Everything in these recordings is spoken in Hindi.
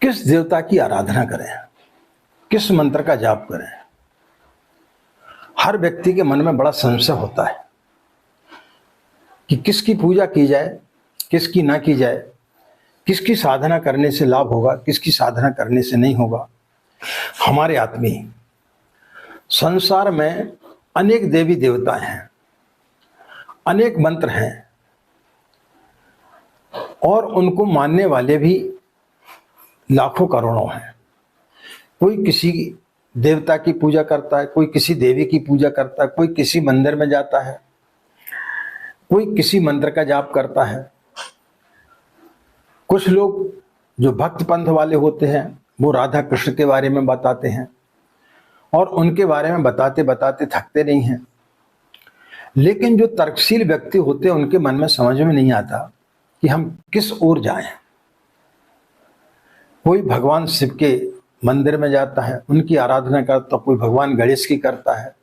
किस देवता की आराधना करें, किस मंत्र का जाप करें। हर व्यक्ति के मन में बड़ा संशय होता है कि किसकी पूजा की जाए, किसकी ना की जाए, किसकी साधना करने से लाभ होगा, किसकी साधना करने से नहीं होगा। हमारे आत्मी संसार में अनेक देवी देवता हैं, अनेक मंत्र हैं और उनको मानने वाले भी लाखों करोड़ों हैं। कोई किसी देवता की पूजा करता है, कोई किसी देवी की पूजा करता है, कोई किसी मंदिर में जाता है, कोई किसी मंत्र का जाप करता है। कुछ लोग जो भक्त पंथ वाले होते हैं वो राधा कृष्ण के बारे में बताते हैं और उनके बारे में बताते बताते थकते नहीं हैं। लेकिन जो तर्कशील व्यक्ति होते हैं उनके मन में समझ में नहीं आता कि हम किस ओर जाएं। कोई भगवान शिव के मंदिर में जाता है, उनकी आराधना करता, कोई भगवान गणेश की करता है,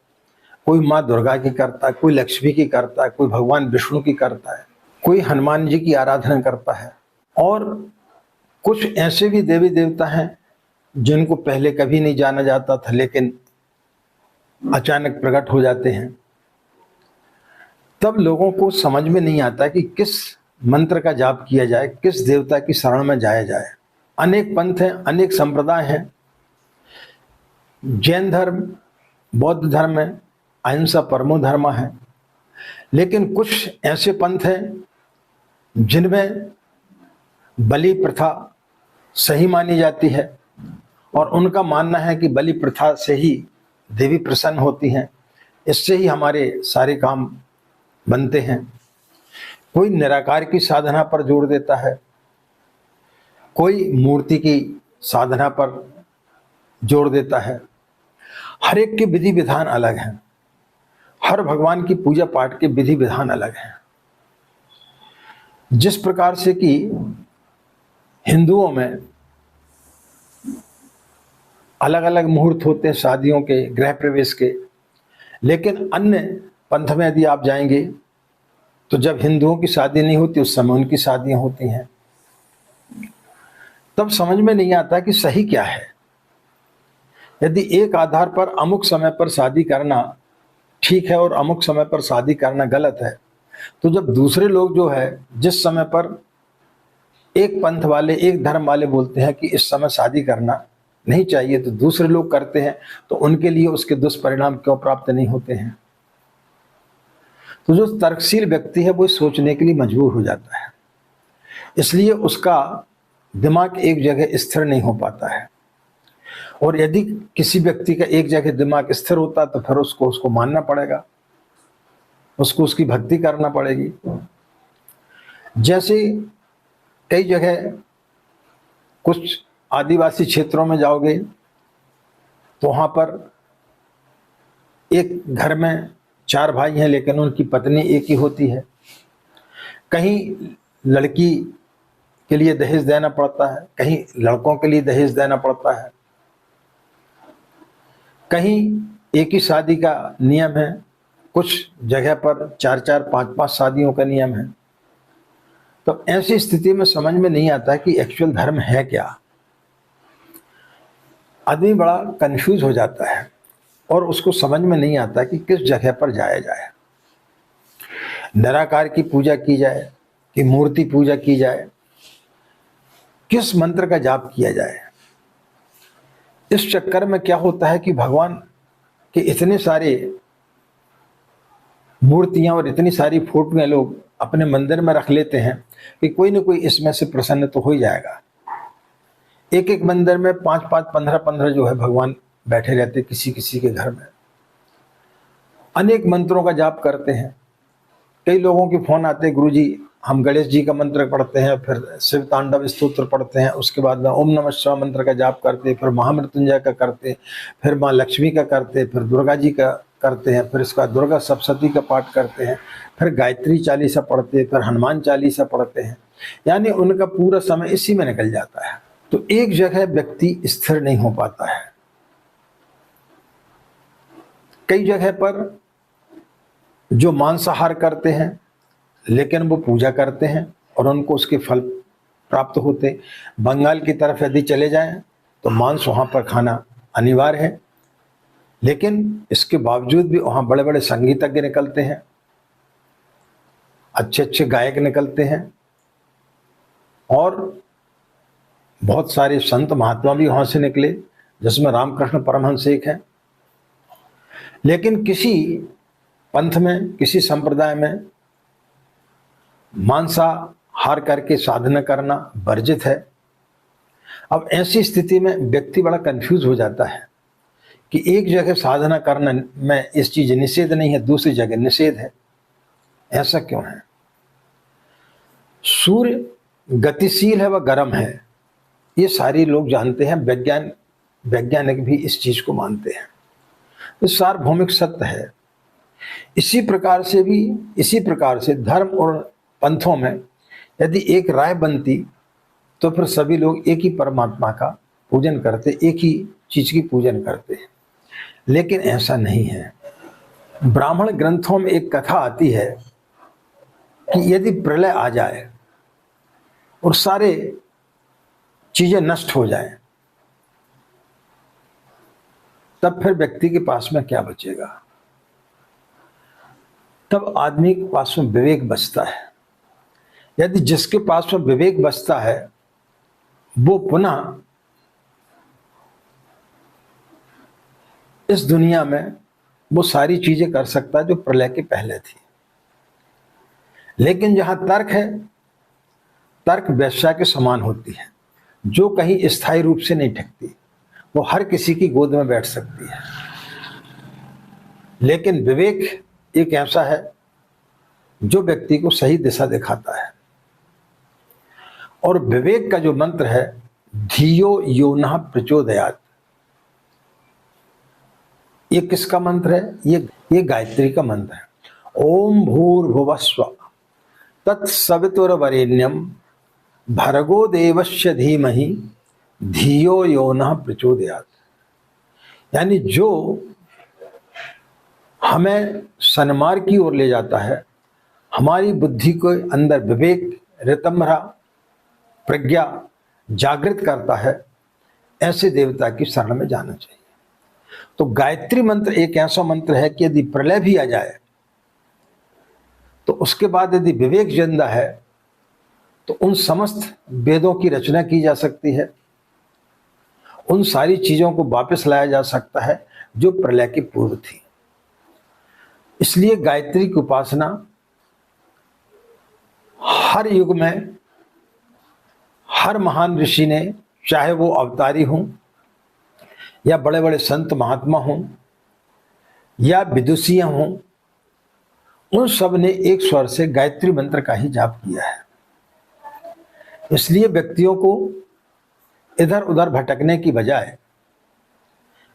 कोई माँ दुर्गा की करता है, कोई लक्ष्मी की करता है, कोई भगवान विष्णु की करता है, कोई हनुमान जी की आराधना करता है। और कुछ ऐसे भी देवी देवता हैं जिनको पहले कभी नहीं जाना जाता था लेकिन अचानक प्रकट हो जाते हैं। तब लोगों को समझ में नहीं आता कि किस मंत्र का जाप किया जाए, किस देवता की शरण में जाया जाए। अनेक पंथ हैं, अनेक संप्रदाय हैं। जैन धर्म, बौद्ध धर्म है, अहिंसा परमो धर्म है। लेकिन कुछ ऐसे पंथ हैं जिनमें बलि प्रथा सही मानी जाती है और उनका मानना है कि बलि प्रथा से ही देवी प्रसन्न होती हैं, इससे ही हमारे सारे काम बनते हैं। कोई निराकार की साधना पर जोर देता है, कोई मूर्ति की साधना पर जोर देता है। हर एक के विधि विधान अलग हैं, हर भगवान की पूजा पाठ के विधि विधान अलग हैं। जिस प्रकार से कि हिंदुओं में अलग अलग मुहूर्त होते हैं शादियों के, गृह प्रवेश के, लेकिन अन्य पंथ में यदि आप जाएंगे तो जब हिंदुओं की शादी नहीं होती उस समय उनकी शादियां होती हैं। तब समझ में नहीं आता कि सही क्या है। यदि एक आधार पर अमुक समय पर शादी करना ठीक है और अमुक समय पर शादी करना गलत है, तो जब दूसरे लोग जो है जिस समय पर एक पंथ वाले, एक धर्म वाले बोलते हैं कि इस समय शादी करना नहीं चाहिए तो दूसरे लोग करते हैं, तो उनके लिए उसके दुष्परिणाम क्यों प्राप्त नहीं होते हैं। तो जो तर्कशील व्यक्ति है वो सोचने के लिए मजबूर हो जाता है, इसलिए उसका दिमाग एक जगह स्थिर नहीं हो पाता है। और यदि किसी व्यक्ति का एक जगह दिमाग स्थिर होता तो फिर उसको मानना पड़ेगा, उसको उसकी भक्ति करना पड़ेगी। जैसे कई जगह कुछ आदिवासी क्षेत्रों में जाओगे तो वहां पर एक घर में 4 भाई हैं लेकिन उनकी पत्नी एक ही होती है। कहीं लड़की के लिए दहेज देना पड़ता है, कहीं लड़कों के लिए दहेज देना पड़ता है, कहीं एक ही शादी का नियम है, कुछ जगह पर 4-4, 5-5 शादियों का नियम है। तो ऐसी स्थिति में समझ में नहीं आता कि एक्चुअल धर्म है क्या। आदमी बड़ा कंफ्यूज हो जाता है और उसको समझ में नहीं आता कि किस जगह पर जाया जाए। निराकार की पूजा की जाए कि मूर्ति पूजा की जाए, किस मंत्र का जाप किया जाए। इस चक्कर में क्या होता है कि भगवान के इतने सारे मूर्तियां और इतनी सारी फोटोएं लोग अपने मंदिर में रख लेते हैं कि कोई न कोई इसमें से प्रसन्न तो हो ही जाएगा। एक एक मंदिर में 5-5, 15-15 जो है भगवान बैठे रहते किसी किसी के घर में। अनेक मंत्रों का जाप करते हैं। कई लोगों के फोन आते हैं, गुरुजी हम गणेश जी का मंत्र पढ़ते हैं, फिर शिव तांडव स्तोत्र पढ़ते हैं, उसके बाद में ओम नमः शिवाय मंत्र का जाप करते हैं, फिर महामृत्युंजय का करते हैं, फिर माँ लक्ष्मी का करते हैं, फिर दुर्गा जी का करते हैं, फिर इसका दुर्गा सप्तशती का पाठ करते हैं, फिर गायत्री चालीसा पढ़ते हैं, फिर हनुमान चालीसा पढ़ते हैं। यानी उनका पूरा समय इसी में निकल जाता है। तो एक जगह व्यक्ति स्थिर नहीं हो पाता है। कई जगह पर जो मांसाहार करते हैं लेकिन वो पूजा करते हैं और उनको उसके फल प्राप्त होते। बंगाल की तरफ यदि चले जाएं तो मांस वहाँ पर खाना अनिवार्य है, लेकिन इसके बावजूद भी वहाँ बड़े बड़े संगीतज्ञ निकलते हैं, अच्छे अच्छे गायक निकलते हैं और बहुत सारे संत महात्मा भी वहाँ से निकले, जिसमें रामकृष्ण परमहंस एक है। लेकिन किसी पंथ में, किसी संप्रदाय में मांसाहार करके साधना करना वर्जित है। अब ऐसी स्थिति में व्यक्ति बड़ा कंफ्यूज हो जाता है कि एक जगह साधना करना में इस चीज निषेध नहीं है, दूसरी जगह निषेध है, ऐसा क्यों है? सूर्य गतिशील है व गर्म है, ये सारे लोग जानते हैं, वैज्ञानिक भी इस चीज को मानते हैं, तो सार्वभौमिक सत्य है। इसी प्रकार से धर्म और पंथों में यदि एक राय बनती तो फिर सभी लोग एक ही परमात्मा का पूजन करते, एक ही चीज की पूजन करते। लेकिन ऐसा नहीं है। ब्राह्मण ग्रंथों में एक कथा आती है कि यदि प्रलय आ जाए और सारे चीजें नष्ट हो जाएं, तब फिर व्यक्ति के पास में क्या बचेगा? तब आदमी के पास में विवेक बचता है। यदि जिसके पास में विवेक बचता है वो पुनः इस दुनिया में वो सारी चीजें कर सकता है जो प्रलय के पहले थी। लेकिन जहां तर्क है, तर्क वेश्या के समान होती है, जो कहीं स्थायी रूप से नहीं ठकती, वो हर किसी की गोद में बैठ सकती है। लेकिन विवेक एक ऐसा है जो व्यक्ति को सही दिशा दिखाता है। और विवेक का जो मंत्र है, धियो यो नः प्रचोदयात्, ये किसका मंत्र है? ये गायत्री का मंत्र है। ओम भूर्भुवस्व तत्सवितुर्वरेण्यम भर्गो देवस्य धीमहि धियो यो नः प्रचोदयात्। यानी जो हमें सन्मार्ग की ओर ले जाता है, हमारी बुद्धि को अंदर विवेक, ऋतम्भरा, प्रज्ञा जागृत करता है, ऐसे देवता की शरण में जाना चाहिए। तो गायत्री मंत्र एक ऐसा मंत्र है कि यदि प्रलय भी आ जाए तो उसके बाद यदि विवेक जिंदा है तो उन समस्त वेदों की रचना की जा सकती है, उन सारी चीजों को वापस लाया जा सकता है जो प्रलय के पूर्व थी। इसलिए गायत्री की उपासना हर युग में हर महान ऋषि ने, चाहे वो अवतारी हों या बड़े बड़े संत महात्मा हों या विदुषियां हों, उन सब ने एक स्वर से गायत्री मंत्र का ही जाप किया है। इसलिए व्यक्तियों को इधर उधर भटकने की बजाय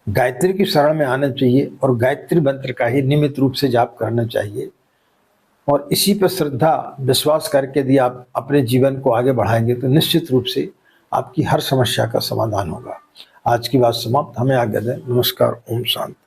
गायत्री की शरण में आना चाहिए और गायत्री मंत्र का ही नियमित रूप से जाप करना चाहिए। और इसी पर श्रद्धा विश्वास करके यदि आप अपने जीवन को आगे बढ़ाएंगे तो निश्चित रूप से आपकी हर समस्या का समाधान होगा। आज की बात समाप्त। हमें आज्ञा दें। नमस्कार। ओम शांति।